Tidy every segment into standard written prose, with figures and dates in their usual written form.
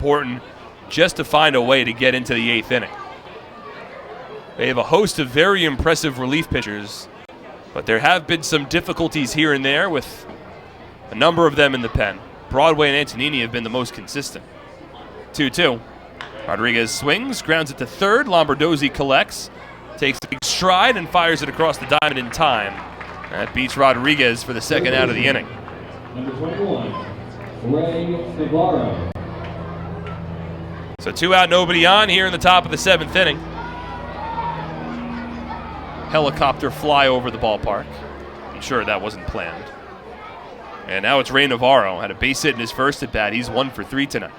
important just to find a way to get into the 8th inning. They have a host of very impressive relief pitchers, but there have been some difficulties here and there with a number of them in the pen. Broadway and Antonini have been the most consistent. 2-2. Rodriguez swings, grounds it to third. Lombardozzi collects, takes a big stride, and fires it across the diamond in time. That beats Rodriguez for the second out of the inning. Number 21, Ray Navarro. So 2 out, nobody on here in the top of the 7th inning. Helicopter fly over the ballpark. I'm sure that wasn't planned. And now it's Ray Navarro. Had a base hit in his first at bat. He's 1 for 3 tonight.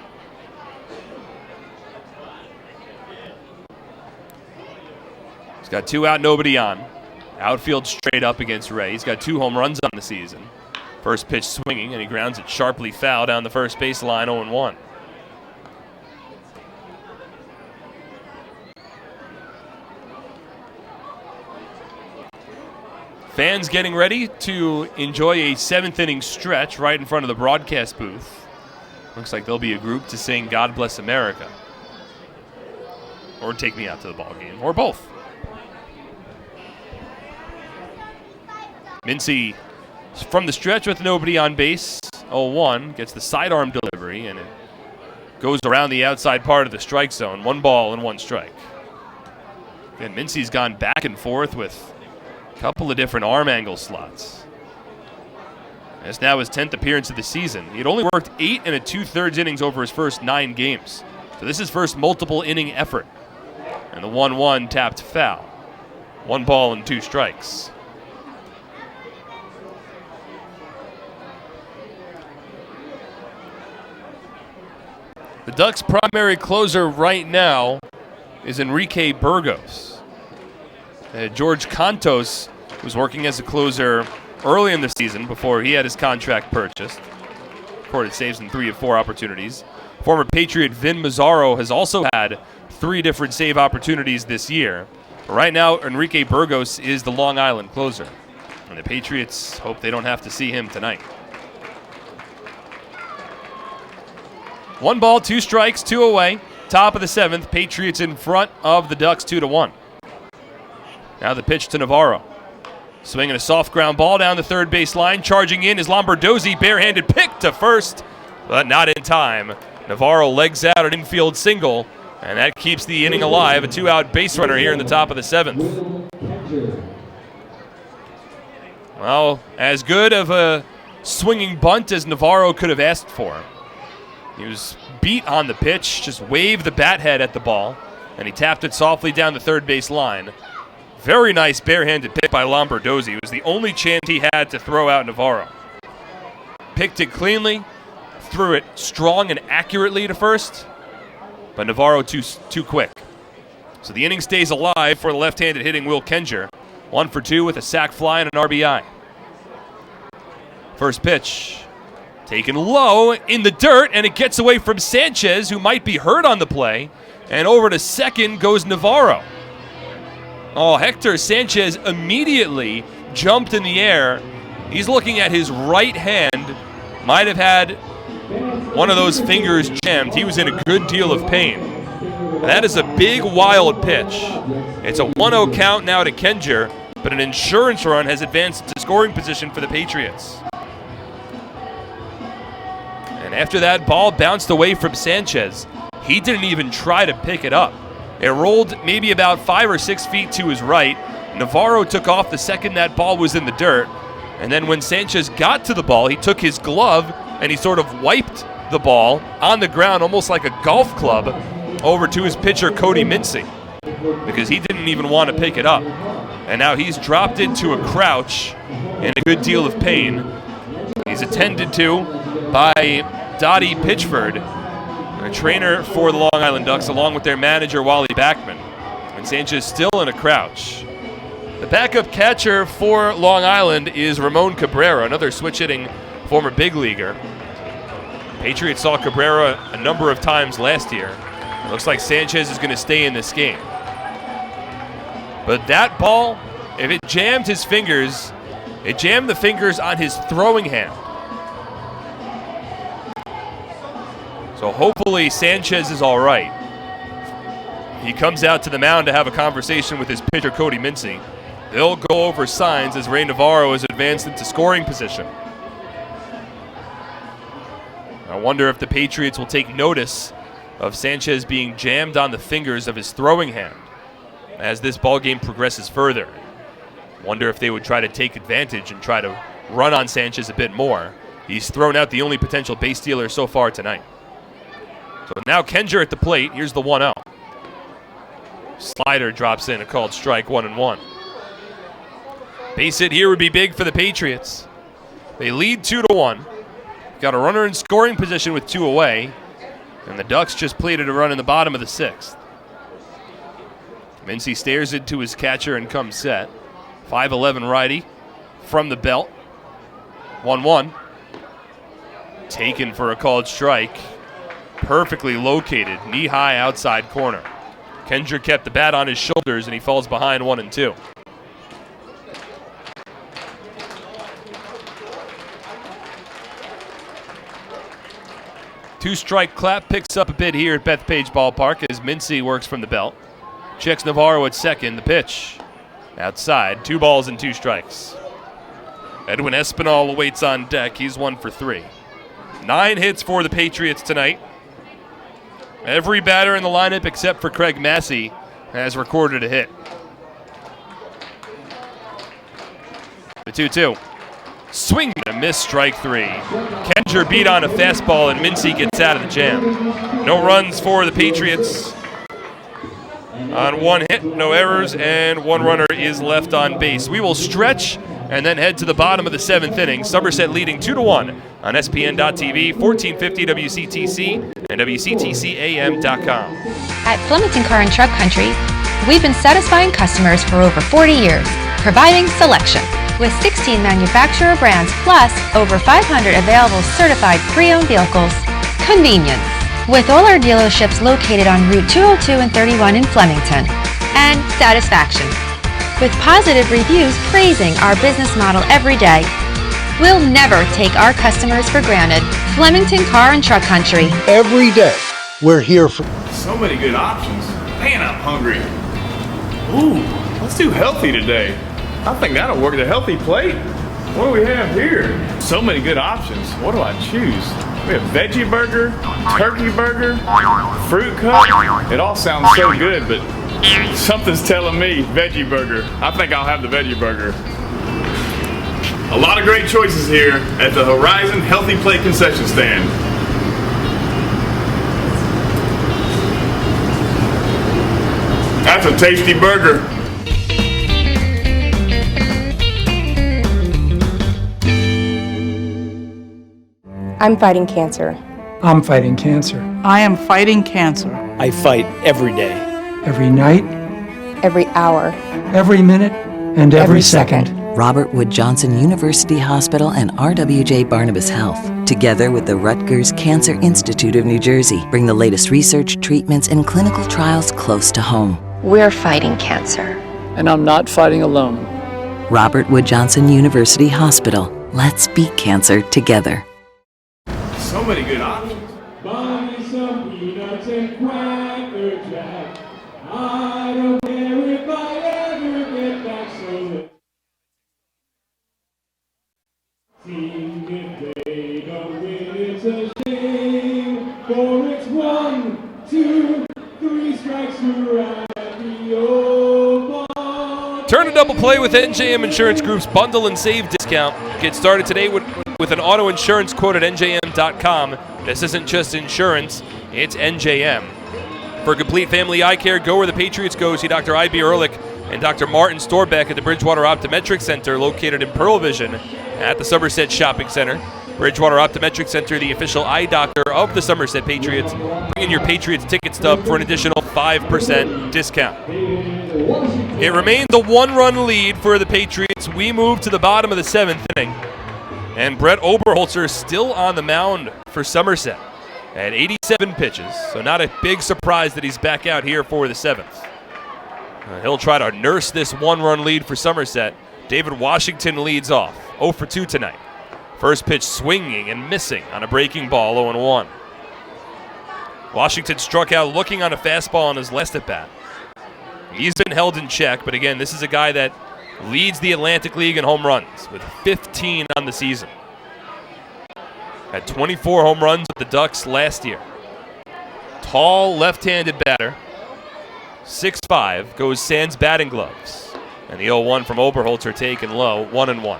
He's got 2 out, nobody on. Outfield straight up against Ray. He's got 2 home runs on the season. First pitch swinging, and he grounds it sharply foul down the first baseline, 0-1. Fans getting ready to enjoy a 7th inning stretch right in front of the broadcast booth. Looks like there'll be a group to sing God Bless America. Or Take Me Out to the Ball Game, or both. Mincy from the stretch with nobody on base, 0-1, gets the sidearm delivery, and it goes around the outside part of the strike zone. 1 ball and 1 strike. And Mincy's gone back and forth with a couple of different arm angle slots. It's now his 10th appearance of the season. He'd only worked 8 and 2/3 innings over his first 9 games. So this is his first multiple inning effort. And the 1-1 tapped foul. 1 ball and 2 strikes. The Ducks' primary closer right now is Enrique Burgos. George Cantos was working as a closer early in the season before he had his contract purchased. Recorded saves in 3 of 4 opportunities. Former Patriot Vin Mazzaro has also had 3 different save opportunities this year. But right now, Enrique Burgos is the Long Island closer. And the Patriots hope they don't have to see him tonight. 1 ball, 2 strikes, 2 away. Top of the 7th, Patriots in front of the Ducks 2-1. Now the pitch to Navarro. Swinging a soft ground ball down the third base line. Charging in is Lombardozzi, barehanded pick to first, but not in time. Navarro legs out an infield single, and that keeps the inning alive. A 2-out base runner here in the top of the 7th. Well, as good of a swinging bunt as Navarro could have asked for. He was beat on the pitch, just waved the bat head at the ball, and he tapped it softly down the third base line. Very nice barehanded pick by Lombardozzi. It was the only chance he had to throw out Navarro. Picked it cleanly, threw it strong and accurately to first, but Navarro too quick. So the inning stays alive for the left-handed hitting Will Kenger. 1 for 2 with a sac fly and an RBI. First pitch. Taken low in the dirt, and it gets away from Sanchez, who might be hurt on the play. And over to second goes Navarro. Oh, Hector Sanchez immediately jumped in the air. He's looking at his right hand. Might have had one of those fingers jammed. He was in a good deal of pain. That is a big, wild pitch. It's a 1-0 count now to Kenger, but an insurance run has advanced to scoring position for the Patriots. And after that ball bounced away from Sanchez, he didn't even try to pick it up. It rolled maybe about 5 or 6 feet to his right. Navarro took off the second that ball was in the dirt. And then when Sanchez got to the ball, he took his glove and he sort of wiped the ball on the ground, almost like a golf club, over to his pitcher, Cody Mincy, because he didn't even want to pick it up. And now he's dropped into a crouch in a good deal of pain. He's attended to by Dottie Pitchford, a trainer for the Long Island Ducks, along with their manager, Wally Backman. And Sanchez still in a crouch. The backup catcher for Long Island is Ramon Cabrera, another switch-hitting former big leaguer. Patriots saw Cabrera a number of times last year. It looks like Sanchez is going to stay in this game. But that ball, if it jammed his fingers, it jammed the fingers on his throwing hand. So hopefully Sanchez is all right. He comes out to the mound to have a conversation with his pitcher, Cody Mincy. They'll go over signs as Ray Navarro is advanced into scoring position. I wonder if the Patriots will take notice of Sanchez being jammed on the fingers of his throwing hand as this ball game progresses further. Wonder if they would try to take advantage and try to run on Sanchez a bit more. He's thrown out the only potential base stealer so far tonight. So now Kenger at the plate. Here's the 1-0. Slider drops in, a called strike, 1-1. Base hit here would be big for the Patriots. They lead 2-1. Got a runner in scoring position with 2 away. And the Ducks just plated a run in the bottom of the 6th. Mincy stares into his catcher and comes set. 5'11" righty from the belt. 1-1. Taken for a called strike. Perfectly located, knee-high outside corner. Kenger kept the bat on his shoulders and he falls behind 1-2. Two-strike clap picks up a bit here at Bethpage Ballpark as Mincy works from the belt. Checks Navarro at second. The pitch outside. 2 balls and 2 strikes. Edwin Espinal awaits on deck. He's 1 for 3. 9 hits for the Patriots tonight. Every batter in the lineup except for Craig Massey has recorded a hit. The 2-2. Swing and a miss, strike 3. Kenger beat on a fastball and Mincy gets out of the jam. No runs for the Patriots on 1 hit, no errors, and 1 runner is left on base. We will stretch and then head to the bottom of the 7th inning. Somerset leading 2-1 on SPN.TV, 1450 WCTC, and WCTCAM.com. At Flemington Car and Truck Country, we've been satisfying customers for over 40 years, providing selection with 16 manufacturer brands plus over 500 available certified pre-owned vehicles. Convenience, with all our dealerships located on Route 202 and 31 in Flemington. And satisfaction, with positive reviews praising our business model every day. We'll never take our customers for granted. Flemington Car and Truck Country. Every day, we're here for... So many good options. Man, I'm hungry. Ooh, let's do healthy today. I think that'll work. The healthy plate. What do we have here? So many good options. What do I choose? We have veggie burger, turkey burger, fruit cup. It all sounds so good, but something's telling me veggie burger. I think I'll have the veggie burger. A lot of great choices here at the Horizon Healthy Plate concession stand. That's a tasty burger. I'm fighting cancer. I'm fighting cancer. I am fighting cancer. I fight every day. Every night. Every hour. Every minute. And every second. Robert Wood Johnson University Hospital and RWJ Barnabas Health, together with the Rutgers Cancer Institute of New Jersey, bring the latest research, treatments, and clinical trials close to home. We're fighting cancer. And I'm not fighting alone. Robert Wood Johnson University Hospital. Let's beat cancer together. So many good options. Buy me some peanuts and Cracker Jack. I don't care if I ever get back so that team if they don't win, it's a shame. For it's 1, 2, 3 strikes to right at the old. Turn a double play with NJM Insurance Group's bundle and save discount. Get started today with an auto insurance quote at njm.com. This isn't just insurance, it's NJM. For complete family eye care, go where the Patriots go. See Dr. I.B. Ehrlich and Dr. Martin Storbeck at the Bridgewater Optometric Center, located in Pearl Vision at the Somerset Shopping Center. Bridgewater Optometric Center, the official eye doctor of the Somerset Patriots. Bring in your Patriots ticket stub for an additional 5% discount. It remains a 1-run lead for the Patriots. We move to the bottom of the 7th inning. And Brett Oberholzer still on the mound for Somerset at 87 pitches. So not a big surprise that he's back out here for the 7th. He'll try to nurse this 1-run lead for Somerset. David Washington leads off, 0 for 2 tonight. First pitch swinging and missing on a breaking ball, 0-1. Washington struck out looking on a fastball on his last at bat. He's been held in check, but again, this is a guy that leads the Atlantic League in home runs with 15 on the season. Had 24 home runs with the Ducks last year. Tall left-handed batter, 6'5", goes sans batting gloves. And the 0-1 from Oberholzer taken low, 1-1.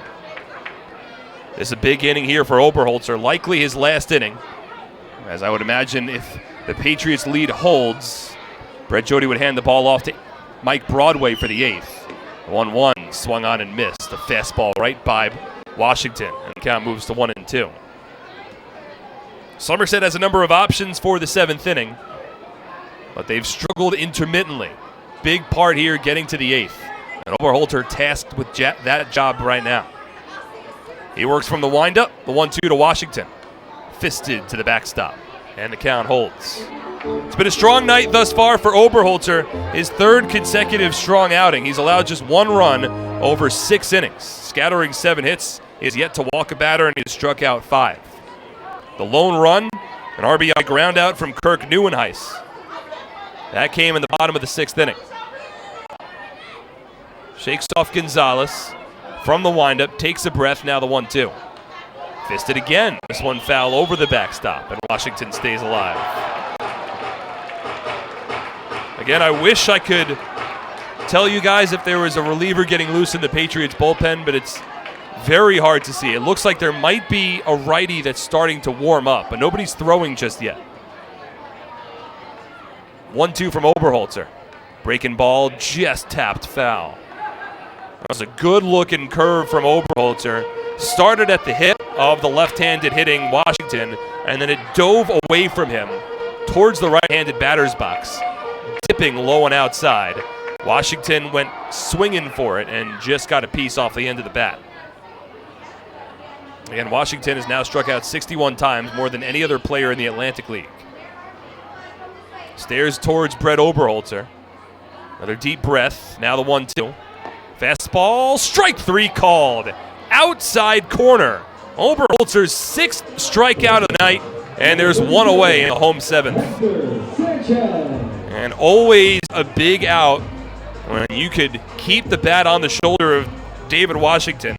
This is a big inning here for Oberholzer, likely his last inning. As I would imagine, if the Patriots lead holds, Brett Jody would hand the ball off to Mike Broadway for the 8th. 1-1, swung on and missed. A fastball right by Washington, and the count moves to 1-2. Somerset has a number of options for the 7th inning, but they've struggled intermittently. Big part here getting to the 8th. And Oberholzer tasked with that job right now. He works from the windup, the 1-2 to Washington. Fisted to the backstop, and the count holds. It's been a strong night thus far for Oberholzer, his 3rd consecutive strong outing. He's allowed just 1 run over 6 innings. Scattering 7 hits, he has yet to walk a batter, and he has struck out 5. The lone run, an RBI ground out from Kirk Neuenhuis. That came in the bottom of the 6th inning. Shakes off Gonzalez from the windup, takes a breath, now the 1-2. Fisted again. This one foul over the backstop, and Washington stays alive. Again, I wish I could tell you guys if there was a reliever getting loose in the Patriots bullpen, but it's very hard to see. It looks like there might be a righty that's starting to warm up, but nobody's throwing just yet. 1-2 from Oberholzer. Breaking ball, just tapped foul. That was a good-looking curve from Oberholzer. Started at the hip of the left-handed hitting Washington, and then it dove away from him towards the right-handed batter's box, dipping low and outside. Washington went swinging for it and just got a piece off the end of the bat. Again, Washington has now struck out 61 times, more than any other player in the Atlantic League. Stares towards Brett Oberholzer. Another deep breath. Now the 1-2. Fastball, strike 3 called. Outside corner. Oberholzer's 6th strikeout of the night, and there's 1 away in the home 7th. And always a big out when you could keep the bat on the shoulder of David Washington.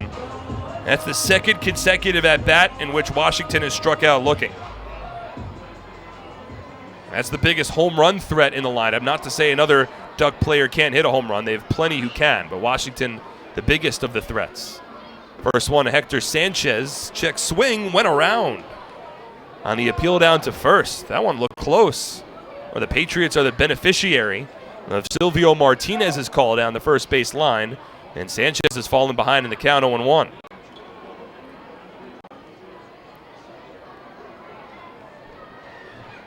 That's the 2nd consecutive at-bat in which Washington has struck out looking. That's the biggest home run threat in the lineup. Not to say another Duck player can't hit a home run. They have plenty who can, but Washington, the biggest of the threats. First one, Hector Sanchez. Check swing, went around. On the appeal down to first. That one looked close. Or the Patriots are the beneficiary of Silvio Martinez's call down the first base line, and Sanchez has fallen behind in the count 0-1.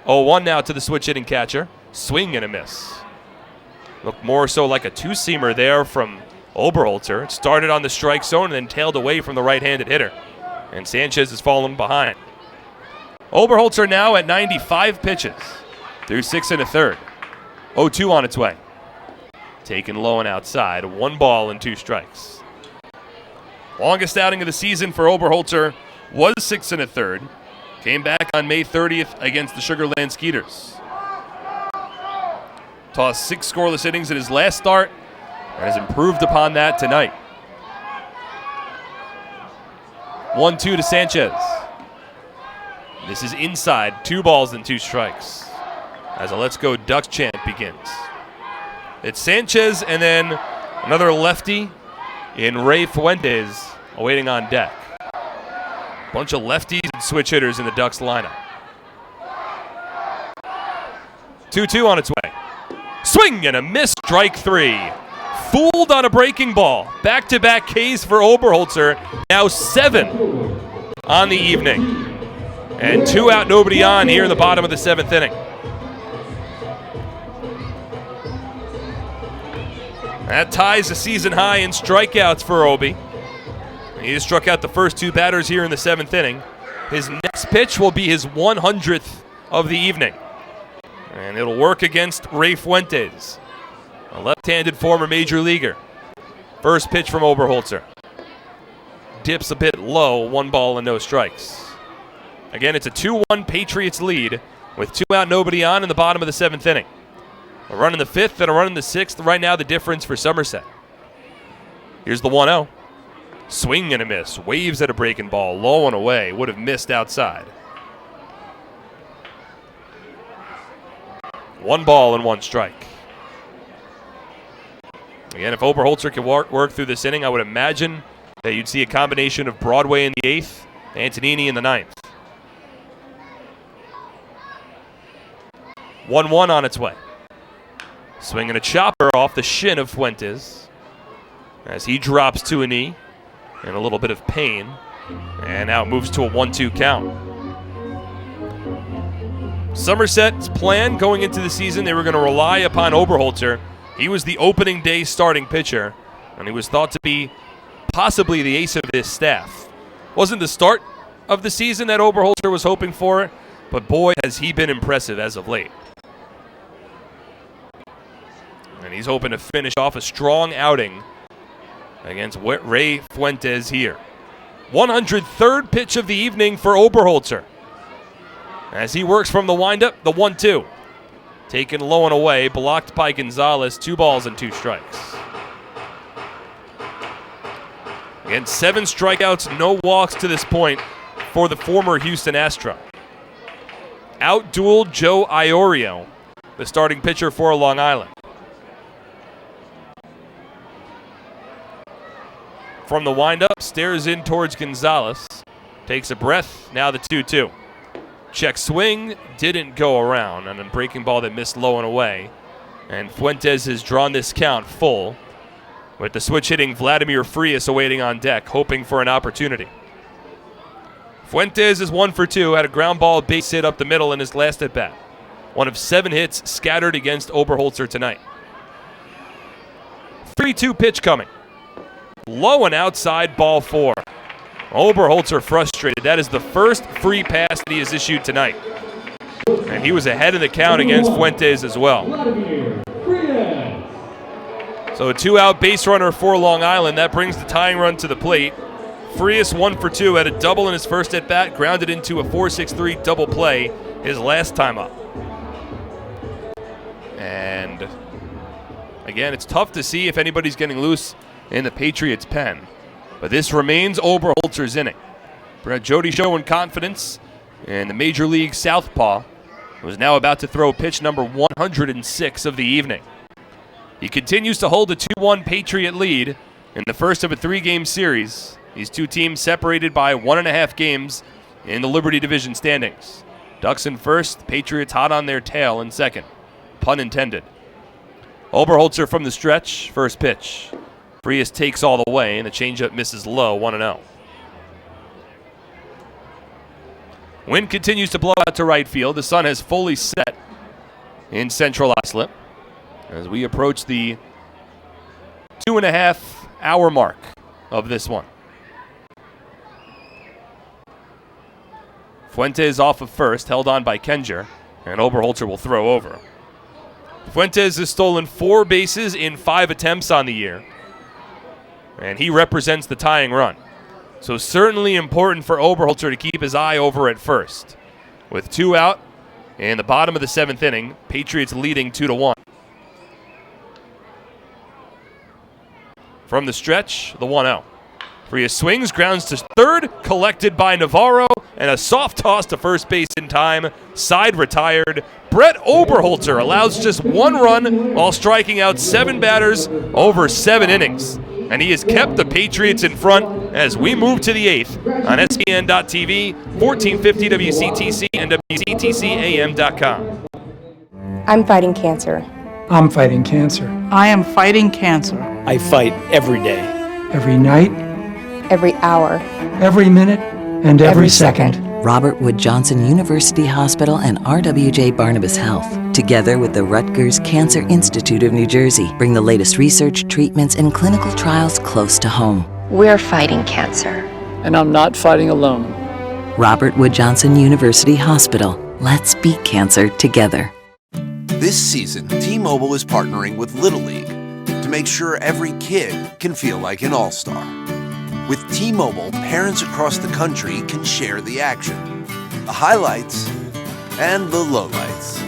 Oh, 1 now to the switch hitting catcher. Swing and a miss. Looked more so like a two-seamer there from Oberholzer. It started on the strike zone and then tailed away from the right-handed hitter. And Sanchez has fallen behind. Oberholzer now at 95 pitches through 6 1/3. 0-2 on its way. Taken low and outside. 1 ball and 2 strikes. Longest outing of the season for Oberholzer was 6 1/3. Came back on May 30th against the Sugar Land Skeeters. Tossed 6 scoreless innings in his last start and has improved upon that tonight. 1-2 to Sanchez. This is inside, 2 balls and 2 strikes. As a Let's Go Ducks chant begins. It's Sanchez and then another lefty in Ray Fuentes awaiting on deck. Bunch of lefties and switch hitters in the Ducks lineup. 2-2 on its way. Swing and a miss, strike 3. Fooled on a breaking ball. Back-to-back Ks for Oberholzer. Now 7 on the evening. And 2 out, nobody on here in the bottom of the 7th inning. That ties the season high in strikeouts for Obi. He has struck out the first 2 batters here in the 7th inning. His next pitch will be his 100th of the evening. And it'll work against Ray Fuentes, a left-handed former major leaguer. First pitch from Oberholzer. Dips a bit low, 1 ball and no strikes. Again, it's a 2-1 Patriots lead with 2 out, nobody on in the bottom of the 7th inning. A run in the 5th and a run in the 6th. Right now, the difference for Somerset. Here's the 1-0. Swing and a miss. Waves at a breaking ball. Low and away. Would have missed outside. 1 ball and 1 strike. Again, if Oberholzer can work through this inning, I would imagine that you'd see a combination of Broadway in the 8th, Antonini in the 9th. 1-1 on its way. Swinging a chopper off the shin of Fuentes as he drops to a knee in a little bit of pain. And now it moves to a 1-2 count. Somerset's plan going into the season, they were going to rely upon Oberholzer. He was the opening day starting pitcher, and he was thought to be possibly the ace of this staff. Wasn't the start of the season that Oberholzer was hoping for, but boy, has he been impressive as of late. And he's hoping to finish off a strong outing against Ray Fuentes here. 103rd pitch of the evening for Oberholzer. As he works from the windup, the 1-2. Taken low and away, blocked by Gonzalez, 2 balls and 2 strikes. Again, 7 strikeouts, no walks to this point for the former Houston Astro. Out-dueled Joe Iorio, the starting pitcher for Long Island. From the windup, stares in towards Gonzalez. Takes a breath, now the 2-2. Check swing, didn't go around on a breaking ball that missed low and away. And Fuentes has drawn this count full, with the switch hitting Vladimir Frias awaiting on deck, hoping for an opportunity. Fuentes is 1 for 2, had a ground ball base hit up the middle in his last at bat. One of 7 hits scattered against Oberholzer tonight. 3-2 pitch coming. Low and outside, ball 4. Oberholzer frustrated. That is the first free pass that he has issued tonight. And he was ahead of the count against Fuentes as well. So a 2-out base runner for Long Island. That brings the tying run to the plate. Frias 1 for 2, had a double in his first at bat, grounded into a 4-6-3 double play his last time up. And again, it's tough to see if anybody's getting loose in the Patriots' pen. But this remains Oberholzer's inning. Brett Jody showing confidence, and the Major League Southpaw was now about to throw pitch number 106 of the evening. He continues to hold a 2-1 Patriot lead in the first of a 3-game series. These 2 teams separated by 1.5 games in the Liberty Division standings. Ducks in first, Patriots hot on their tail in second. Pun intended. Oberholzer from the stretch, first pitch. Frias takes all the way, and the changeup misses low, 1-0. Wind continues to blow out to right field. The sun has fully set in Central Islip as we approach the 2.5-hour mark of this one. Fuentes off of first, held on by Kenger, and Oberholzer will throw over. Fuentes has stolen 4 bases in 5 attempts on the year, and he represents the tying run. So certainly important for Oberholzer to keep his eye over at first. With 2 out in the bottom of the 7th inning, Patriots leading 2-1. From the stretch, the 1-0. Frias swings, grounds to third, collected by Navarro, and a soft toss to first base in time. Side retired. Brett Oberholzer allows just 1 run while striking out 7 batters over 7 innings. And he has kept the Patriots in front as we move to the 8th on SPN.TV, 1450 WCTC, and WCTCAM.com. I'm fighting cancer. I'm fighting cancer. I am fighting cancer. I fight every day. Every night, Every hour. every minute, and every second. Robert Wood Johnson University Hospital and RWJ Barnabas Health, together with the Rutgers Cancer Institute of New Jersey, bring the latest research, treatments, and clinical trials close to home. We're fighting cancer. And I'm not fighting alone. Robert Wood Johnson University Hospital. Let's beat cancer together. This season, T-Mobile is partnering with Little League to make sure every kid can feel like an all-star. With T-Mobile, parents across the country can share the action, the highlights, and the lowlights.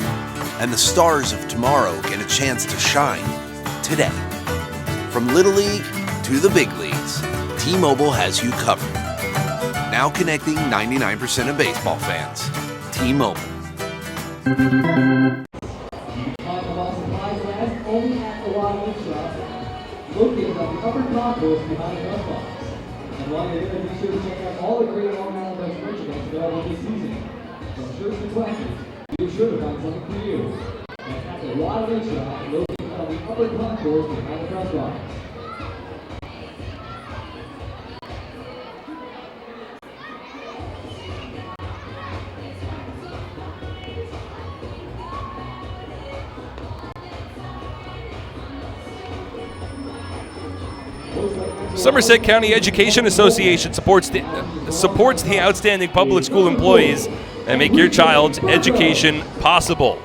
And the stars of tomorrow get a chance to shine today. From Little League to the big leagues, T-Mobile has you covered. Now connecting 99% of baseball fans. T-Mobile. Only at the Wildwood Shop, located on the upper concourse behind the bus box. And while you're there, be sure to check out all the great Long Island Ducks merchandise available this season. From shirts to blankets, be sure to find something for you. That's at the Wildwood Shop, located on the upper concourse behind the bus box. Somerset County Education Association supports the outstanding public school employees and make your child's education possible.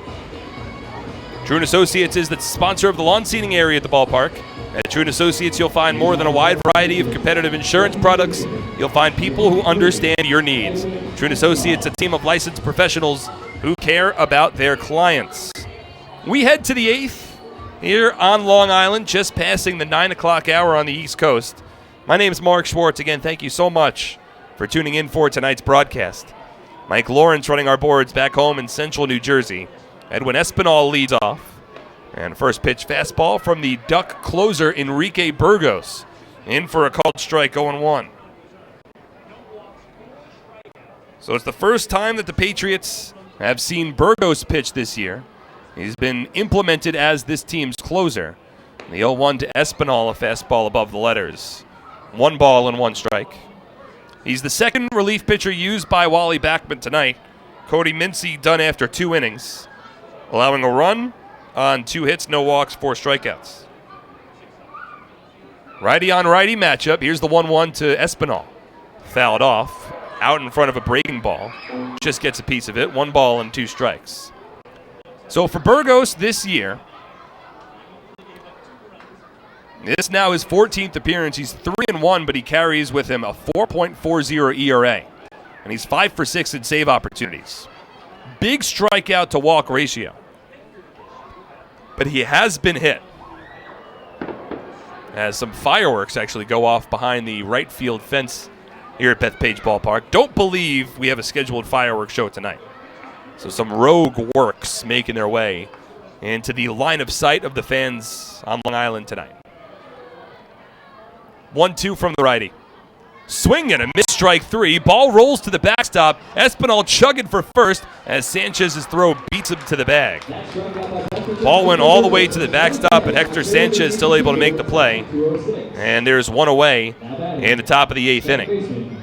True & Associates is the sponsor of the lawn seating area at the ballpark. At True & Associates, you'll find more than a wide variety of competitive insurance products. You'll find people who understand your needs. True & Associates, a team of licensed professionals who care about their clients. We head to the 8th here on Long Island, just passing the 9 o'clock hour on the East Coast. My name is Mark Schwartz. Again, thank you so much for tuning in for tonight's broadcast. Mike Lawrence running our boards back home in central New Jersey. Edwin Espinal leads off. And first pitch fastball from the Duck closer, Enrique Burgos. In for a called strike, 0-1. So it's the first time that the Patriots have seen Burgos pitch this year. He's been implemented as this team's closer. The 0-1 to Espinal, a fastball above the letters. 1 ball and 1 strike. He's the second relief pitcher used by Wally Backman tonight. Cody Mincy done after 2 innings, allowing a run on 2 hits, no walks, 4 strikeouts. Righty on righty matchup. Here's the 1-1 to Espinal. Fouled off, out in front of a breaking ball. Just gets a piece of it. 1 ball and 2 strikes. So for Burgos this year, this now his 14th appearance. He's 3-1, but he carries with him a 4.40 ERA. And he's 5 for 6 in save opportunities. Big strikeout to walk ratio. But he has been hit. As some fireworks actually go off behind the right field fence here at Bethpage Ballpark. Don't believe we have a scheduled fireworks show tonight. So some rogue works making their way into the line of sight of the fans on Long Island tonight. 1-2 from the righty. Swing and a miss, strike 3. Ball rolls to the backstop. Espinal chugging for first as Sanchez's throw beats him to the bag. Ball went all the way to the backstop, but Hector Sanchez still able to make the play. And there's 1 away in the top of the 8th inning.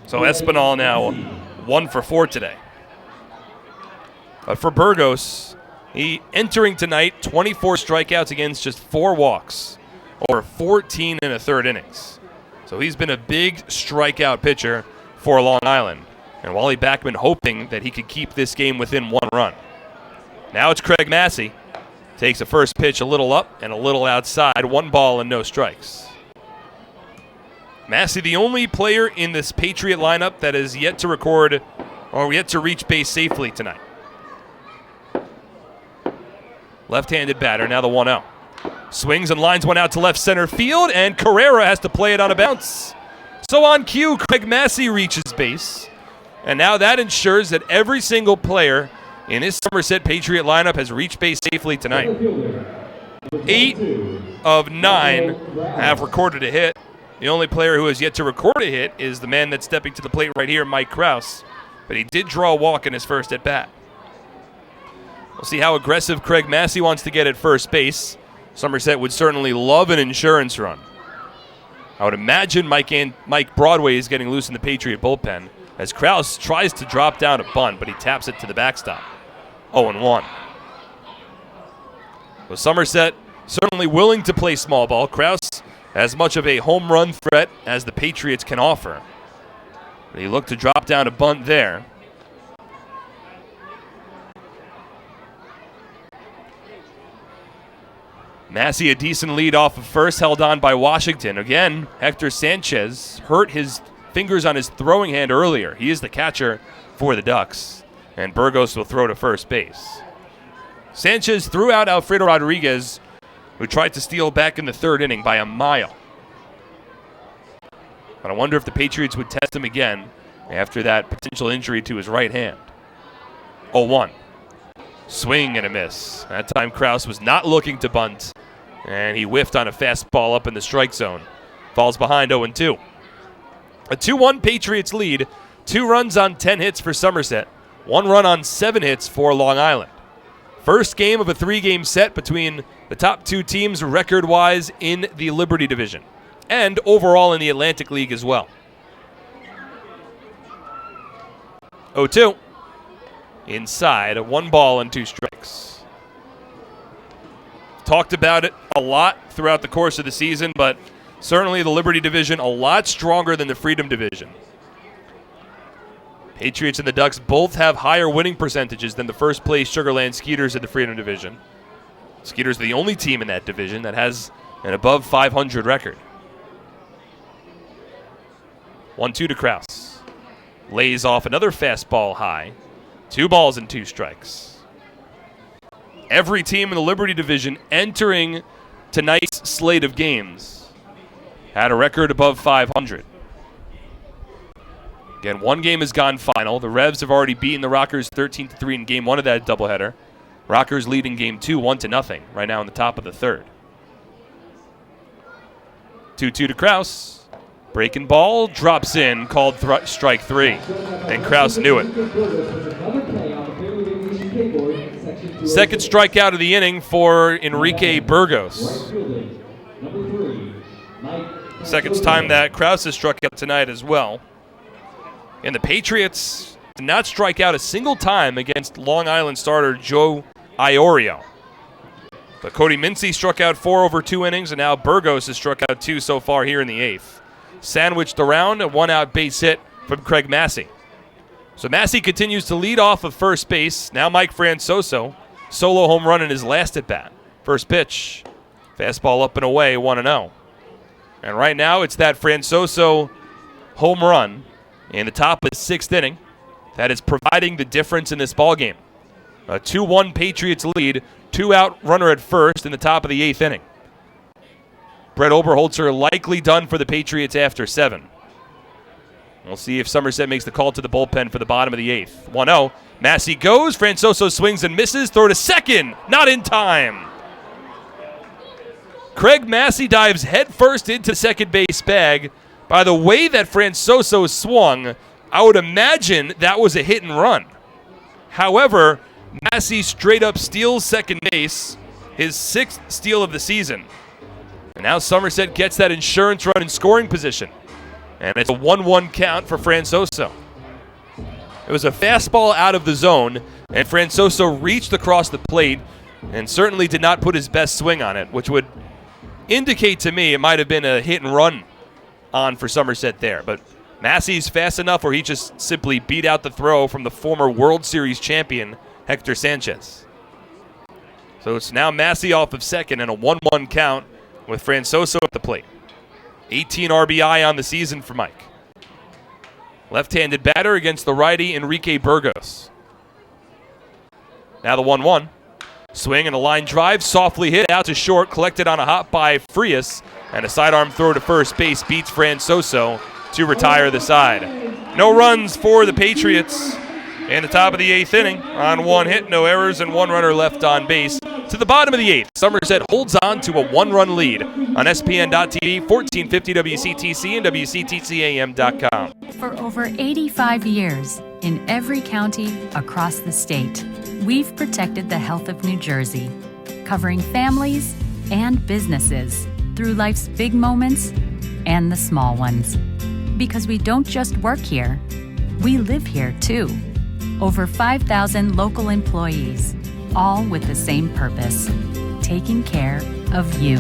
So Espinal now 1 for 4 today. But for Burgos, he entering tonight 24 strikeouts against just 4 walks, or 14 in a third innings. So he's been a big strikeout pitcher for Long Island. And Wally Backman hoping that he could keep this game within 1 run. Now it's Craig Massey. Takes the first pitch a little up and a little outside. 1 ball and no strikes. Massey, the only player in this Patriot lineup that is yet to record or yet to reach base safely tonight. Left-handed batter, now the 1-0. Swings and lines one out to left center field, and Carrera has to play it on a bounce. So on cue, Craig Massey reaches base. And now that ensures that every single player in this Somerset Patriot lineup has reached base safely tonight. 8 of 9 have recorded a hit. The only player who has yet to record a hit is the man that's stepping to the plate right here, Mike Krause. But he did draw a walk in his first at-bat. We'll see how aggressive Craig Massey wants to get at first base. Somerset would certainly love an insurance run. I would imagine Mike Broadway is getting loose in the Patriot bullpen as Krause tries to drop down a bunt, but he taps it to the backstop. 0-1. So Somerset certainly willing to play small ball. Krause as much of a home run threat as the Patriots can offer. But he looked to drop down a bunt there. Massey a decent lead off of first, held on by Washington. Again, Hector Sanchez hurt his fingers on his throwing hand earlier. He is the catcher for the Ducks. and Burgos will throw to first base. Sanchez threw out Alfredo Rodriguez, who tried to steal back in the third inning by a mile. But I wonder if the Patriots would test him again after that potential injury to his right hand. 0-1. Swing and a miss. That time Krause was not looking to bunt, and he whiffed on a fastball up in the strike zone. Falls behind 0-2. A 2-1 Patriots lead. 2 runs on 10 hits for Somerset. 1 run on 7 hits for Long Island. First game of a 3-game set between the top 2 teams record-wise in the Liberty Division and overall in the Atlantic League as well. 0-2. Inside, 1 ball and 2 strikes. Talked about it a lot throughout the course of the season, but certainly the Liberty Division a lot stronger than the Freedom Division. Patriots and the Ducks both have higher winning percentages than the first place Sugarland Skeeters in the Freedom Division. Skeeters are the only team in that division that has an above 500 record. 1-2 to Krause. Lays off another fastball high. 2 balls and 2 strikes. Every team in the Liberty Division entering tonight's slate of games had a record above 500. Again, 1 game has gone final. The Revs have already beaten the Rockers 13-3 in game 1 of that doubleheader. Rockers leading game 2 1-0 right now in the top of the third. 2-2 to Krause. Breaking ball, drops in, called strike 3. And Krause knew it. Second strikeout of the inning for Enrique Burgos. Second time that Krause has struck out tonight as well. And the Patriots did not strike out a single time against Long Island starter Joe Iorio. But Cody Mincy struck out 4 over 2 innings, and now Burgos has struck out 2 so far here in the 8th. Sandwiched around, a 1-out base hit from Craig Massey. So Massey continues to lead off of first base. Now Mike Francoso, solo home run in his last at-bat. First pitch, fastball up and away, 1-0. And right now it's that Francoso home run in the top of the 6th inning that is providing the difference in this ballgame. A 2-1 Patriots lead, 2-out runner at first in the top of the 8th inning. Brett Oberholzer likely done for the Patriots after 7. We'll see if Somerset makes the call to the bullpen for the bottom of the 8th. 1-0. Massey goes. Francoso swings and misses. Throw to second. Not in time. Craig Massey dives headfirst into second base bag. By the way that Francoso swung, I would imagine that was a hit and run. However, Massey straight up steals second base, his 6th steal of the season. And now Somerset gets that insurance run in scoring position. And it's a 1-1 count for Francoso. It was a fastball out of the zone, and Francoso reached across the plate and certainly did not put his best swing on it, which would indicate to me it might have been a hit and run on for Somerset there. But Massey's fast enough where he just simply beat out the throw from the former World Series champion, Hector Sanchez. So it's now Massey off of second and a 1-1 count with Francoso at the plate. 18 RBI on the season for Mike. Left-handed batter against the righty Enrique Burgos. Now the 1-1. Swing and a line drive, softly hit out to short, collected on a hop by Frias, and a sidearm throw to first base beats Francoso to retire the side. No runs for the Patriots in the top of the 8th inning. On 1 hit, no errors, and 1 runner left on base. To the bottom of the 8th, Somerset holds on to a 1-run lead on SPN.TV, 1450 WCTC, and WCTCAM.com. For over 85 years, in every county across the state, we've protected the health of New Jersey, covering families and businesses through life's big moments and the small ones. Because we don't just work here, we live here too. Over 5,000 local employees, all with the same purpose, taking care of you.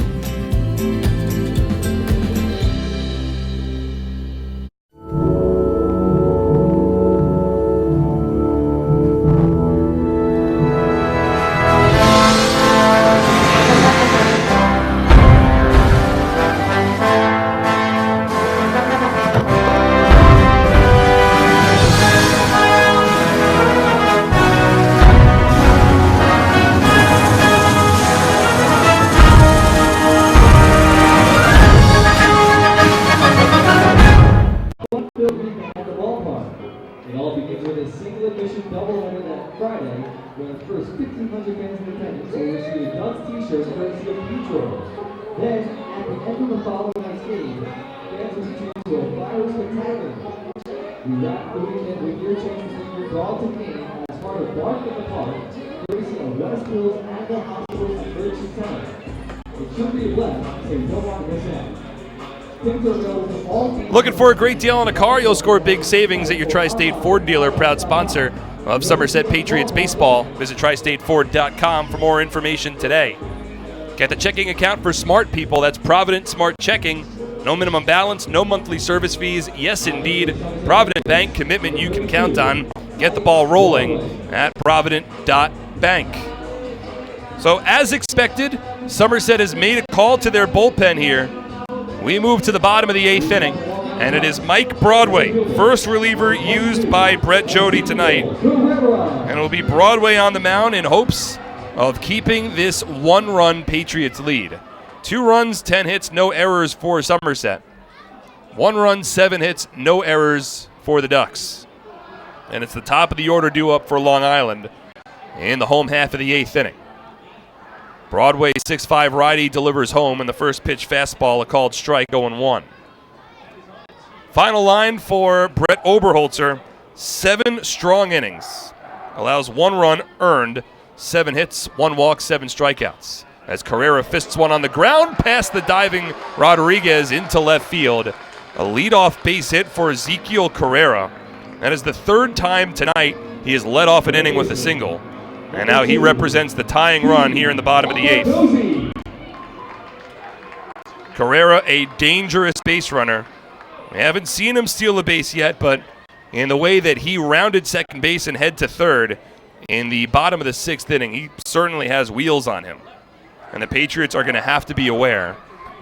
first 1,500 fans in attendance will receive a Ducks t-shirt courtesy of Patriots. Then, at the end of the following night's game, fans will be treated to a fireworks spectacular. We wrap the weekend with your chance to win your dog to game as part of Bark in the Park, courtesy of West Hills and the Hospital's Emergency Center. It should be a blast, so you don't want to miss out. Looking for a great deal on a car? You'll score big savings at your Tri-State Ford dealer, proud sponsor of Somerset Patriots baseball. Visit tristateford.com for more information today. Get the checking account for smart people. That's Provident Smart Checking. No minimum balance, no monthly service fees. Yes, indeed. Provident Bank, commitment you can count on. Get the ball rolling at provident.bank. So as expected, Somerset has made a call to their bullpen here. We move to the bottom of the 8th inning, and it is Mike Broadway, first reliever used by Brett Jody tonight. And it'll be Broadway on the mound in hopes of keeping this one-run Patriots lead. 2 runs, 10 hits, no errors for Somerset. 1 run, 7 hits, no errors for the Ducks. And it's the top of the order due up for Long Island in the home half of the 8th inning. Broadway 6'5" righty delivers home, and the first pitch fastball, a called strike, 0-1. Final line for Brett Oberholzer, 7 strong innings. Allows 1 run earned, 7 hits, 1 walk, 7 strikeouts. As Carrera fists one on the ground past the diving Rodriguez into left field. A leadoff base hit for Ezekiel Carrera. That is the 3rd time tonight he has led off an inning with a single. And now he represents the tying run here in the bottom of the 8th. Carrera, a dangerous base runner. We haven't seen him steal a base yet, but in the way that he rounded second base and head to third in the bottom of the 6th inning, he certainly has wheels on him. And the Patriots are going to have to be aware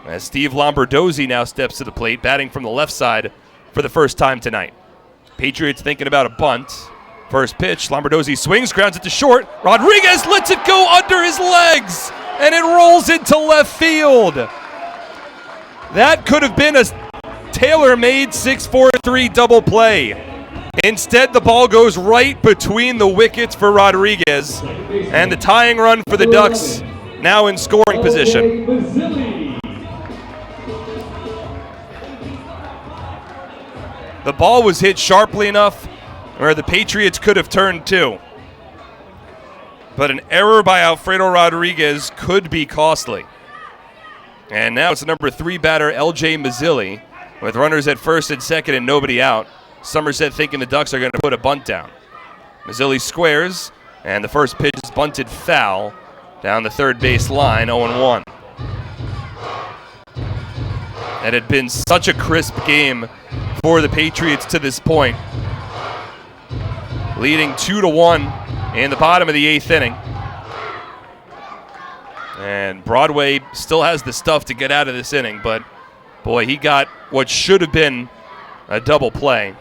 as Steve Lombardozzi now steps to the plate, batting from the left side for the first time tonight. Patriots thinking about a bunt. First pitch, Lombardozzi swings, grounds it to short. Rodriguez lets it go under his legs, and it rolls into left field. That could have been a tailor-made 6-4-3 double play. Instead, the ball goes right between the wickets for Rodriguez, and the tying run for the Ducks now in scoring position. The ball was hit sharply enough where the Patriots could have turned 2. But an error by Alfredo Rodriguez could be costly. And now it's the number 3 batter, L.J. Mazzilli, with runners at first and second and nobody out. Somerset thinking the Ducks are going to put a bunt down. Mazzilli squares, and the first pitch is bunted foul down the third base line, 0-1. It had been such a crisp game for the Patriots to this point, leading 2-1 in the bottom of the 8th inning. And Broadway still has the stuff to get out of this inning, but boy, he got what should have been a double play.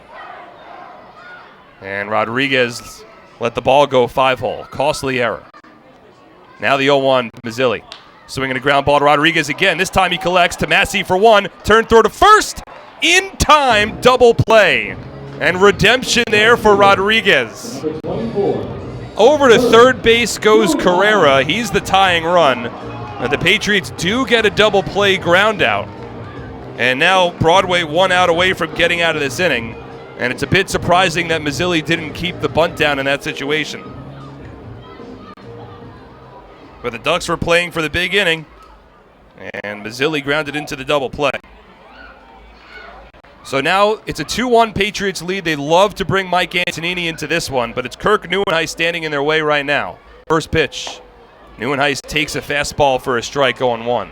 And Rodriguez let the ball go 5-hole. Costly error. Now the 0-1, Mazzilli. Swinging a ground ball to Rodriguez again. This time he collects to Massey for 1. Turn throw to first. In time, double play. And redemption there for Rodriguez. Over to third base goes Carrera. He's the tying run. The Patriots do get a double play ground out. And now Broadway 1 out away from getting out of this inning. And it's a bit surprising that Mazzilli didn't keep the bunt down in that situation. But the Ducks were playing for the big inning, and Mazzilli grounded into the double play. So now it's a 2-1 Patriots lead. They love to bring Mike Antonini into this one, but it's Kirk Neuenhuis standing in their way right now. First pitch. Neuenhuis takes a fastball for a strike, 0-1.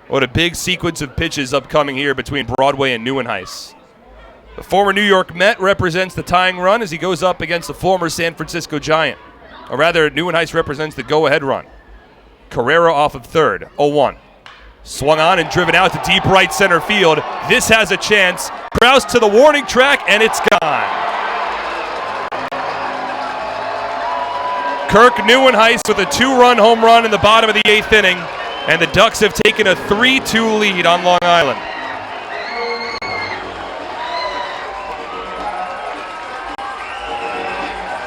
What a big sequence of pitches upcoming here between Broadway and Neuenhuis. The former New York Met represents the tying run as he goes up against the former San Francisco Giant. Or rather, Neuenhuis represents the go-ahead run. Carrera off of third, 0-1. Swung on and driven out to deep right center field. This has a chance. Krause to the warning track, and it's gone. Kirk Neuenhuis with a 2-run home run in the bottom of the 8th inning, and the Ducks have taken a 3-2 lead on Long Island.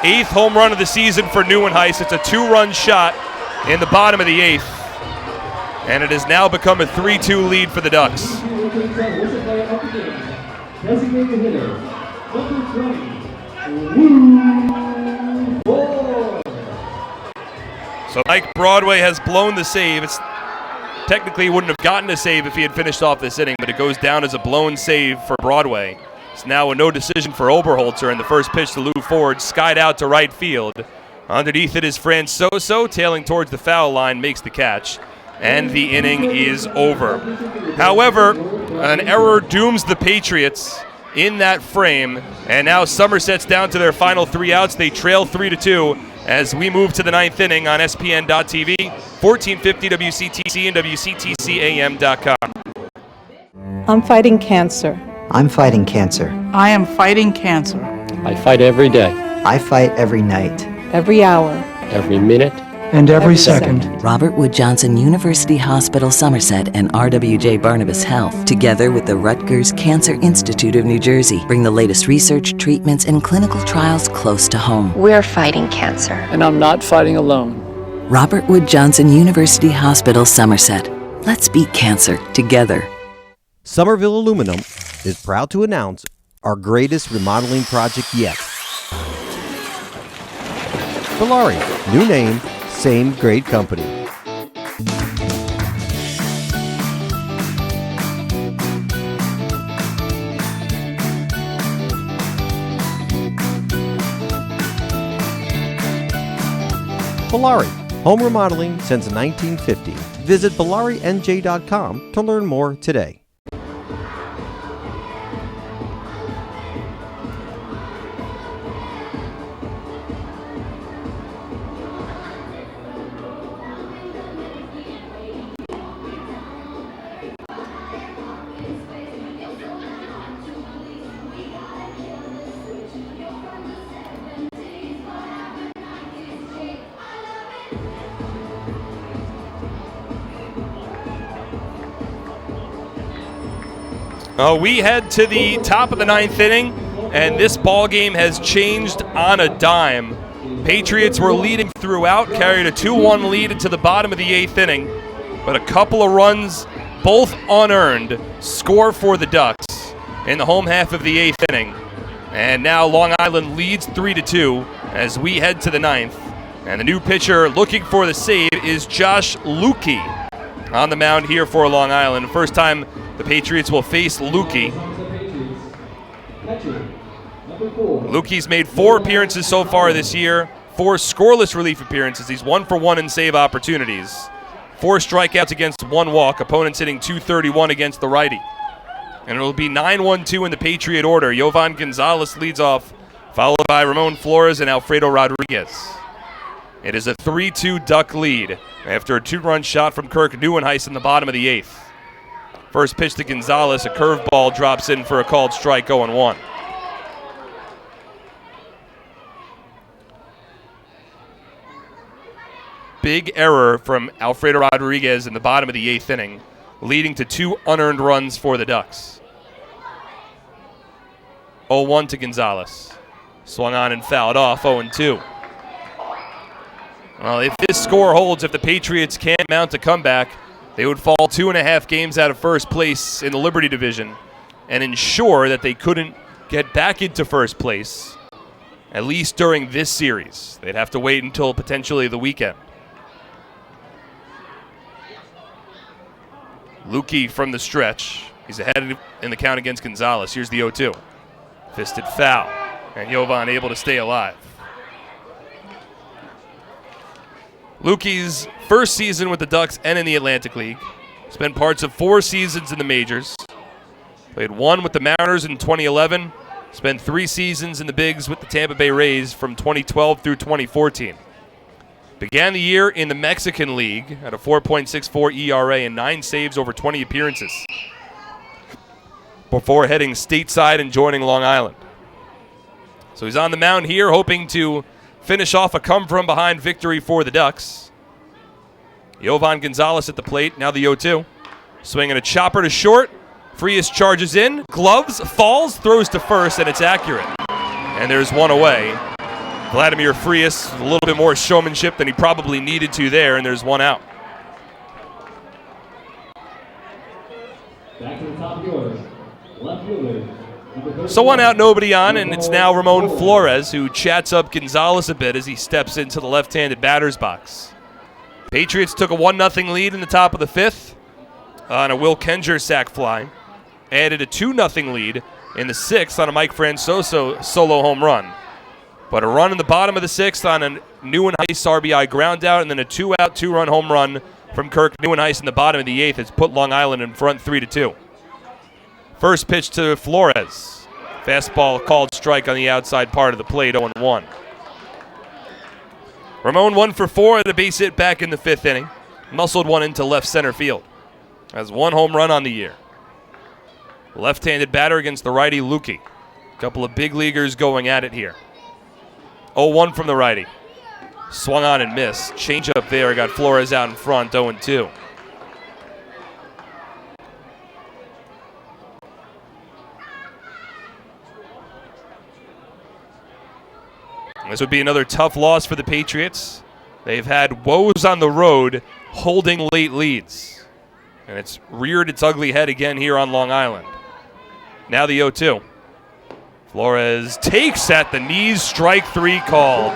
8th home run of the season for Neuenhuis. It's a 2-run shot in the bottom of the 8th. And it has now become a 3-2 lead for the Ducks. Designated hitter, number 20, Woo Boy. So Mike Broadway has blown the save. It's technically he wouldn't have gotten a save if he had finished off this inning, but it goes down as a blown save for Broadway. It's now a no decision for Oberholzer, and the first pitch to Lou Ford, skied out to right field. Underneath it is Francoso, tailing towards the foul line, makes the catch, and the inning is over. However, an error dooms the Patriots in that frame, and now Somerset's down to their final 3 outs. They trail 3-2 as we move to the 9th inning on SPN.TV, 1450 WCTC and WCTCAM.com. I'm fighting cancer. I'm fighting cancer. I am fighting cancer. I fight every day, I fight every night. Every hour. every minute, and every second. Robert Wood Johnson University Hospital Somerset and RWJ Barnabas Health, together with the Rutgers Cancer Institute of New Jersey, bring the latest research, treatments, and clinical trials close to home. We're fighting cancer. and I'm not fighting alone. Robert Wood Johnson University Hospital, Somerset. Let's beat cancer together. Somerville Aluminum is proud to announce our greatest remodeling project yet. Bellari, new name, same great company. Bellari, home remodeling since 1950. Visit BellariNJ.com to learn more today. We head to the top of the 9th inning, and this ball game has changed on a dime. Patriots were leading throughout, carried a 2-1 lead into the bottom of the 8th inning, but a couple of runs, both unearned, score for the Ducks in the home half of the 8th inning. And now Long Island leads 3-2 as we head to the 9th. And the new pitcher looking for the save is Josh Lukey on the mound here for Long Island. First time the Patriots will face Lukey. Lukey's made 4 appearances so far this year, 4 scoreless relief appearances. He's 1 for 1 in save opportunities. 4 strikeouts against 1 walk. Opponents hitting .231 against the righty. And it'll be 9-1-2 in the Patriot order. Yovan Gonzalez leads off, followed by Ramon Flores and Alfredo Rodriguez. It is a 3-2 Duck lead after a 2-run shot from Kirk Neuenhuis in the bottom of the 8th. First pitch to Gonzalez, a curveball drops in for a called strike, 0-1. Big error from Alfredo Rodriguez in the bottom of the 8th inning, leading to 2 unearned runs for the Ducks. 0-1 to Gonzalez. Swung on and fouled off, 0-2. Well, if this score holds, if the Patriots can't mount a comeback, they would fall 2.5 games out of first place in the Liberty Division and ensure that they couldn't get back into first place, at least during this series. They'd have to wait until potentially the weekend. Lukey from the stretch. He's ahead in the count against Gonzalez. Here's the 0-2. Fisted foul, and Yovan able to stay alive. Lukey's first season with the Ducks and in the Atlantic League. Spent parts of 4 seasons in the majors. Played 1 with the Mariners in 2011. Spent 3 seasons in the bigs with the Tampa Bay Rays from 2012 through 2014. Began the year in the Mexican League at a 4.64 ERA and 9 saves over 20 appearances before heading stateside and joining Long Island. So he's on the mound here hoping to finish off a come-from-behind victory for the Ducks. Yovan Gonzalez at the plate, now the 0-2. Swinging a chopper to short. Frias charges in, gloves, falls, throws to first, and it's accurate. And there's one away. Vladimir Frias, a little bit more showmanship than he probably needed to there, and there's one out. Back to the top of the order. Left fielder. So one out, nobody on, and it's now Ramon Flores who chats up Gonzalez a bit as he steps into the left-handed batter's box. Patriots took a 1-0 lead in the top of the fifth on a Will Kenger sac fly. Added a 2-0 lead in the sixth on a Mike Francoso solo home run. But a run in the bottom of the sixth on a Neuenhuis RBI ground out, and then a 2-out, 2-run home run from Kirk Neuenhuis in the bottom of the eighth has put Long Island in front 3-2. First pitch to Flores. Fastball called strike on the outside part of the plate, 0-1. Ramon 1 for 4 at a base hit back in the fifth inning. Muscled one into left center field. Has one home run on the year. Left-handed batter against the righty Lukey. A couple of big leaguers going at it here. 0-1 from the righty. Swung on and missed. Change up there, got Flores out in front, 0-2. This would be another tough loss for the Patriots. They've had woes on the road holding late leads. And it's reared its ugly head again here on Long Island. Now the 0-2. Flores takes at the knees, strike three called.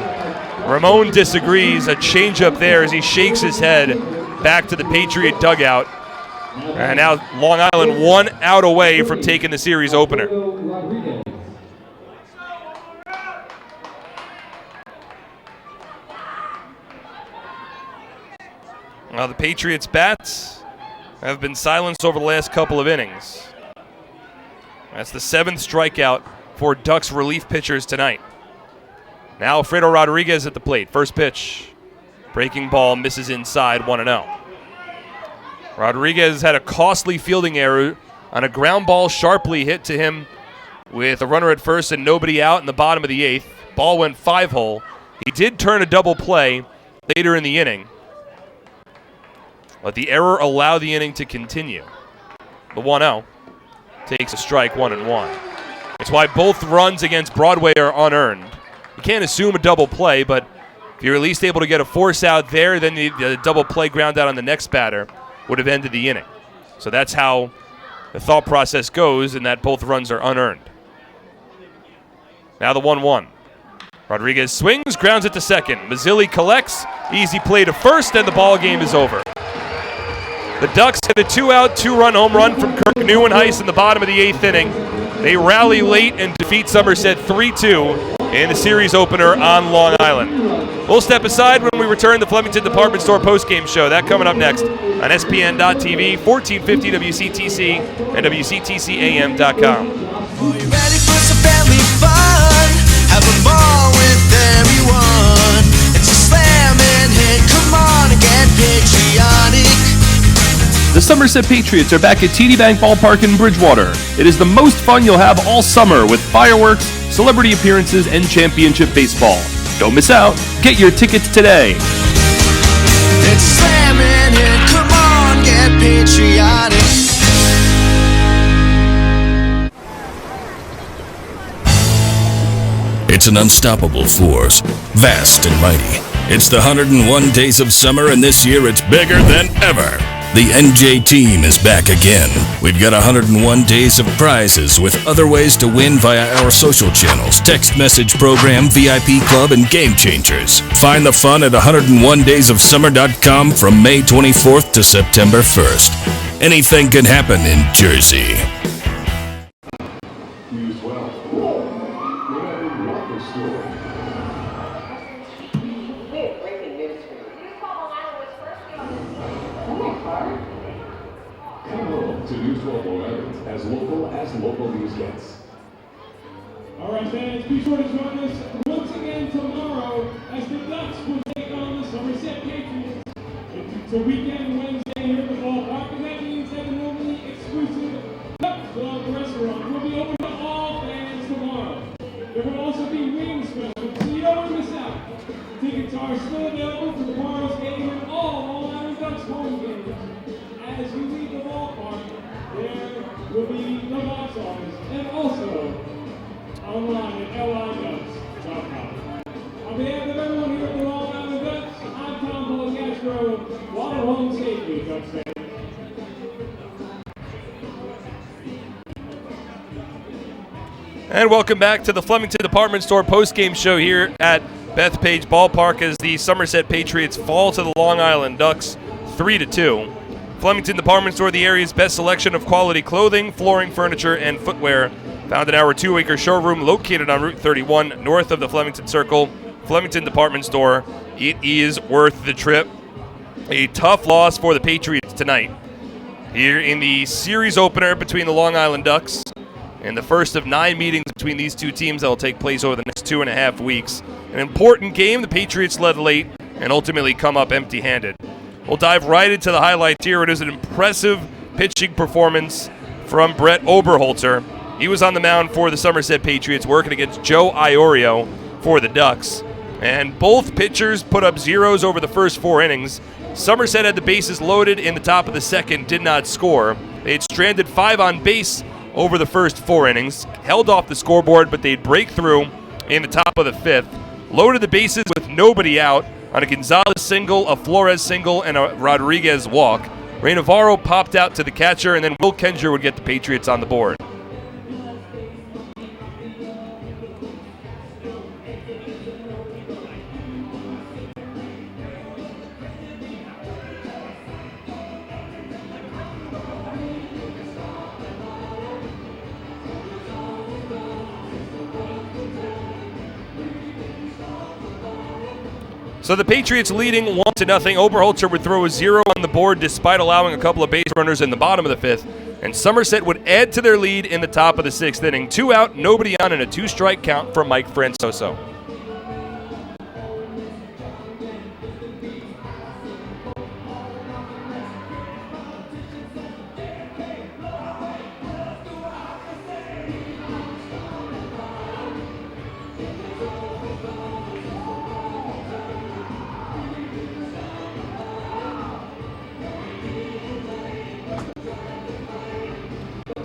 Ramon disagrees, a changeup there as he shakes his head back to the Patriot dugout. And now Long Island 1 out away from taking the series opener. Now the Patriots' bats have been silenced over the last couple of innings. That's the 7th strikeout for Ducks relief pitchers tonight. Now Alfredo Rodriguez at the plate. First pitch. Breaking ball misses inside, 1-0. Rodriguez had a costly fielding error on a ground ball sharply hit to him with a runner at first and nobody out in the bottom of the 8th. Ball went 5-hole. He did turn a double play later in the inning, but the error allowed the inning to continue. The 1-0 takes a strike, 1-1. It's why both runs against Broadway are unearned. You can't assume a double play, but if you're at least able to get a force out there, then the double play ground out on the next batter would have ended the inning. So that's how the thought process goes, and that both runs are unearned. Now the 1-1. Rodriguez swings, grounds it to second. Mazzilli collects, easy play to first, and the ball game is over. The Ducks hit a 2-out, 2-run home run from Kirk Neuenhuis in the bottom of the 8th inning. They rally late and defeat Somerset 3-2 in the series opener on Long Island. We'll step aside when we return to Flemington Department Store postgame show. That coming up next on SPN.TV, 1450 WCTC, and WCTCAM.com. Are you ready for some family fun? Have a ball with everyone. It's a slam and hit. Come on and get patriotic. The Somerset Patriots are back at TD Bank Ballpark in Bridgewater. It is the most fun you'll have all summer with fireworks, celebrity appearances, and championship baseball. Don't miss out. Get your tickets today. It's slam and hit. Come on, get patriotic. It's an unstoppable force, vast and mighty. It's the 101 days of summer, and this year it's bigger than ever. The NJ team is back again. We've got 101 days of prizes with other ways to win via our social channels, text message program, VIP club, and game changers. Find the fun at 101daysofsummer.com from May 24th to September 1st. Anything can happen in Jersey. All right, fans, be sure to join us once again tomorrow as the Ducks will take on the Somerset Patriots. It's a weekend Wednesday here at the ballpark, and that means that the normally exclusive Duck Club restaurant will be open to all fans tomorrow. There will also be wing specials, so you don't want to miss out. Tickets are still available for tomorrow's game and all Long Island Ducks home games. As you leave the ballpark, there will be the box office and also online at liducks.com. throw, water home safely, Ducks fans. And welcome back to the Flemington Department Store postgame show here at Bethpage Ballpark as the Somerset Patriots fall to the Long Island Ducks 3-2. Flemington Department Store, the area's best selection of quality clothing, flooring, furniture, and footwear. Found in our 2-acre showroom located on Route 31 north of the Flemington Circle. Flemington Department Store, it is worth the trip. A tough loss for the Patriots tonight. Here in the series opener between the Long Island Ducks and the first of 9 meetings between these two teams that will take place over the next 2.5 weeks. An important game. The Patriots led late and ultimately come up empty-handed. We'll dive right into the highlights here. It is an impressive pitching performance from Brett Oberholzer. He was on the mound for the Somerset Patriots working against Joe Iorio for the Ducks. And both pitchers put up zeros over the first 4 innings. Somerset had the bases loaded in the top of the second, did not score. They had stranded 5 on base over the first 4 innings, held off the scoreboard, but they'd break through in the top of the 5th, loaded the bases with nobody out on a Gonzalez single, a Flores single, and a Rodriguez walk. Ray Navarro popped out to the catcher, and then Will Kendra would get the Patriots on the board. So the Patriots leading 1-0. Oberholzer would throw a 0 on the board despite allowing a couple of base runners in the bottom of the 5th. And Somerset would add to their lead in the top of the 6th inning. 2 out, nobody on, and a 2-strike count for Mike Francoso.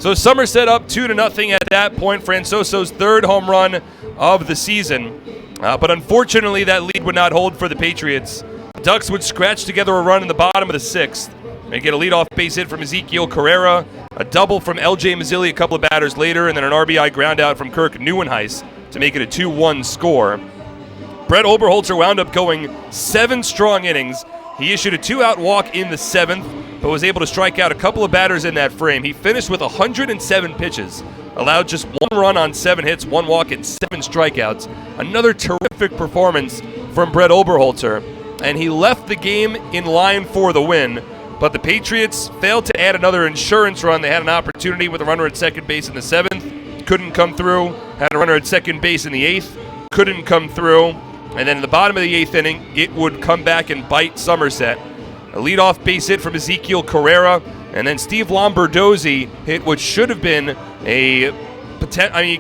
So Somerset up 2-0 at that point. Francoso's 3rd home run of the season. But unfortunately, that lead would not hold for the Patriots. The Ducks would scratch together a run in the bottom of the 6th. They get a leadoff base hit from Ezekiel Carrera, a double from L.J. Mazzilli a couple of batters later, and then an RBI ground out from Kirk Neuenhuis to make it a 2-1 score. Brett Oberholzer wound up going 7 strong innings. He issued a 2-out walk in the 7th, but was able to strike out a couple of batters in that frame. He finished with 107 pitches, allowed just 1 run on 7 hits, 1 walk, and 7 strikeouts. Another terrific performance from Brett Oberholzer, and he left the game in line for the win, but the Patriots failed to add another insurance run. They had an opportunity with a runner at second base in the 7th, couldn't come through. Had a runner at second base in the 8th, couldn't come through. And then in the bottom of the 8th inning, it would come back and bite Somerset. A leadoff base hit from Ezekiel Carrera, and then Steve Lombardozzi hit what should have been you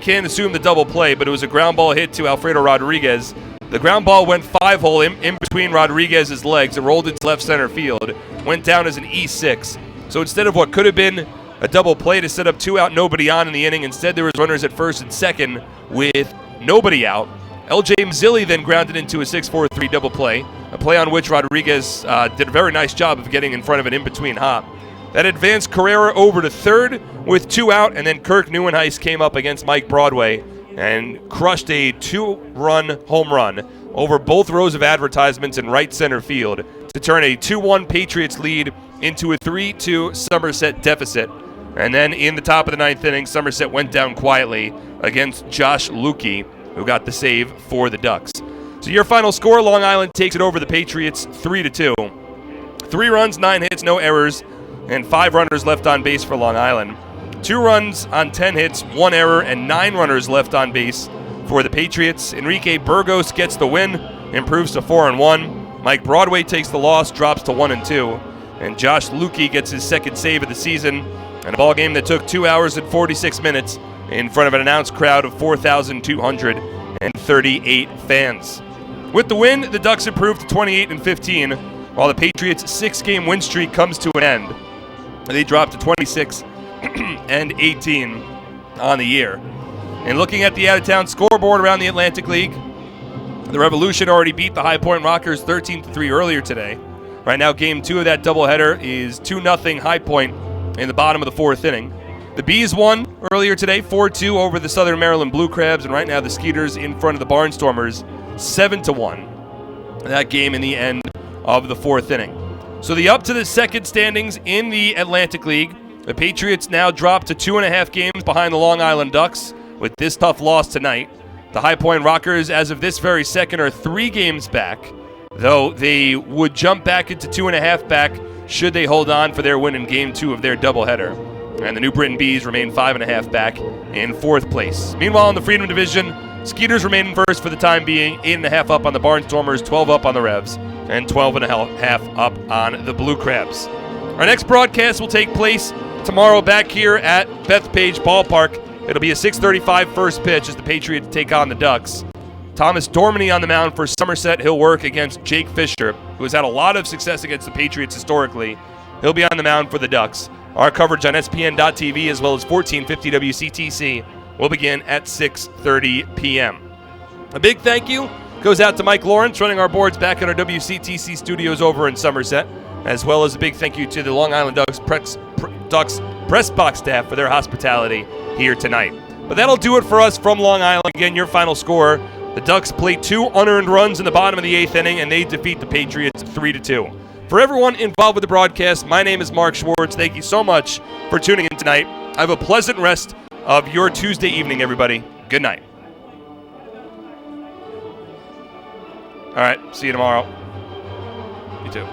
can't assume the double play, but it was a ground ball hit to Alfredo Rodriguez. The ground ball went 5-hole in between Rodriguez's legs. It rolled into left center field, went down as an E6. So instead of what could have been a double play to set up 2 out, nobody on in the inning, instead there was runners at first and second with nobody out. L.J. Mazzilli then grounded into a 6-4-3 double play, a play on which Rodriguez did a very nice job of getting in front of an in-between hop. That advanced Carrera over to third with 2 out, and then Kirk Neuenhuis came up against Mike Broadway and crushed a 2-run home run over both rows of advertisements in right center field to turn a 2-1 Patriots lead into a 3-2 Somerset deficit. And then in the top of the 9th inning, Somerset went down quietly against Josh Lukey, who got the save for the Ducks. So your final score, Long Island takes it over the Patriots 3-2. 3 runs, 9 hits, no errors, and 5 runners left on base for Long Island. 2 runs on 10 hits, 1 error, and 9 runners left on base for the Patriots. Enrique Burgos gets the win, improves to 4-1. Mike Broadway takes the loss, drops to 1-2. And Josh Lukey gets his 2nd save of the season in a ball game that took 2 hours and 46 minutes in front of an announced crowd of 4,238 fans. With the win, the Ducks improved to 28-15, while the Patriots' 6-game win streak comes to an end. They dropped to 26-18 on the year. And looking at the out-of-town scoreboard around the Atlantic League, the Revolution already beat the High Point Rockers 13-3 earlier today. Right now, game 2 of that doubleheader is 2-0 High Point in the bottom of the 4th inning. The Bees won earlier today, 4-2 over the Southern Maryland Blue Crabs, and right now the Skeeters in front of the Barnstormers, 7-1. That game in the end of the 4th inning. So the up to the second standings in the Atlantic League. The Patriots now drop to 2.5 games behind the Long Island Ducks with this tough loss tonight. The High Point Rockers, as of this very second, are 3 games back, though they would jump back into 2.5 back should they hold on for their win in game 2 of their doubleheader. And the New Britain Bees remain 5.5 back in 4th place. Meanwhile, in the Freedom Division, Skeeters remain in first for the time being, 8.5 up on the Barnstormers, 12 up on the Revs, and 12.5 up on the Blue Crabs. Our next broadcast will take place tomorrow back here at Bethpage Ballpark. It'll be a 6:35 first pitch as the Patriots take on the Ducks. Thomas Dormany on the mound for Somerset. He'll work against Jake Fisher, who has had a lot of success against the Patriots historically. He'll be on the mound for the Ducks. Our coverage on SPN.TV as well as 1450 WCTC will begin at 6:30 p.m. A big thank you goes out to Mike Lawrence running our boards back at our WCTC studios over in Somerset, as well as a big thank you to the Long Island Ducks press box staff for their hospitality here tonight. But that'll do it for us from Long Island. Again, your final score, the Ducks play 2 unearned runs in the bottom of the 8th inning, and they defeat the Patriots 3-2. For everyone involved with the broadcast, my name is Mark Schwartz. Thank you so much for tuning in tonight. Have a pleasant rest of your Tuesday evening, everybody. Good night. All right, see you tomorrow. You too.